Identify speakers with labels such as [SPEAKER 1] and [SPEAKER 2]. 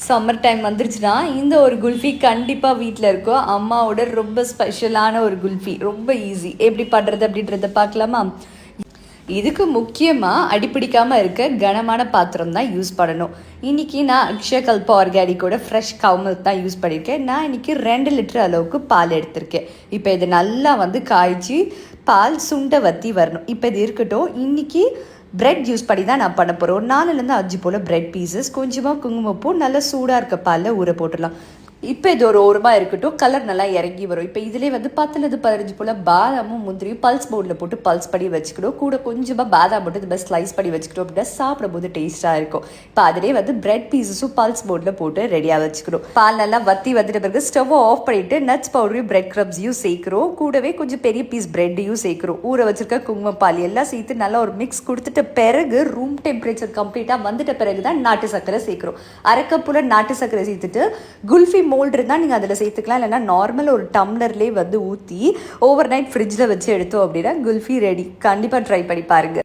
[SPEAKER 1] Summer time வந்துருச்சுன்னா இந்த ஒரு குல்ஃபி கண்டிப்பாக வீட்டில் இருக்கும். அம்மாவோட ரொம்ப ஸ்பெஷலான ஒரு குல்ஃபி, ரொம்ப ஈஸி. எப்படி பண்ணுறது அப்படின்றத பார்க்கலாமா? இதுக்கு முக்கியமாக அடிப்பிடிக்காமல் இருக்க கனமான பாத்திரம் தான் யூஸ் பண்ணணும். இன்றைக்கி நான் அக்ஷயகல்பா ஆர்கானிக்கோட ஃப்ரெஷ் கவு மில்க் தான் யூஸ் பண்ணியிருக்கேன். நான் இன்றைக்கி 2 லிட்டர் அளவுக்கு பால் எடுத்திருக்கேன். இப்போ இது நல்லா காய்ச்சி பால் சுண்ட வற்றி வரணும். இப்போ இது இருக்கட்டும். இன்றைக்கி பிரெட் யூஸ் பண்ணி தான் நான் பண்ண போகிறோம். 4லேருந்து 5 போல் பிரெட் பீசஸ், கொஞ்சமாக குங்குமப்பூ, நல்லா சூடாக இருக்க பாலில் ஊற போட்டுடலாம். இப்போ இது ஒரு ஓரமாக இருக்கட்டும். கலர் நல்லா இறங்கி வரும். இப்போ இதிலே 10லேருந்து 15 போல் பாதாமும் முந்திரியும் பல்ஸ் போர்டில் போட்டு பல்ஸ் பண்ணி வச்சுக்கணும். கூட கொஞ்சமாக பாதாம் போட்டு இது மாதிரி ஸ்லைஸ் பண்ணி வச்சுக்கணும். அப்படின்னா சாப்பிடும்போது டேஸ்ட்டாக இருக்கும். இப்போ அதிலே பிரெட் பீசஸும் பல்ஸ் போர்டில் போட்டு ரெடியாக வச்சுக்கணும். பால் நல்லா வற்றி வந்துட்ட பிறகு ஸ்டவ்வை ஆஃப் பண்ணிவிட்டு நட்ஸ் பவுடரையும் பிரெட் க்ரப்ஸையும் சேர்க்குறோம். கூடவே கொஞ்சம் பெரிய பீஸ் பிரெட்டையும் சேர்க்குறோம். ஊற வச்சிருக்க குங்குமம் பால் எல்லாம் சேர்த்து நல்லா ஒரு மிக்ஸ் கொடுத்துட்ட பிறகு ரூம் டெம்பரேச்சர் கம்ப்ளீட்டாக வந்துட்ட பிறகு தான் நாட்டு சர்க்கரை சேர்க்குறோம். அரை கப்புல நாட்டு சர்க்கரை சேர்த்துட்டு குல்ஃபி மோல்டு இருந்தால் நீங்கள் அதில் சேர்த்துக்கலாம். இல்லைன்னா நார்மல் ஒரு டம்ளர்லேயே ஊற்றி ஓவர் நைட் ஃப்ரிட்ஜில் வச்சு எடுத்தோம் அப்படின்னா குல்ஃபி ரெடி. கண்டிப்பாக ட்ரை பண்ணி பாருங்கள்.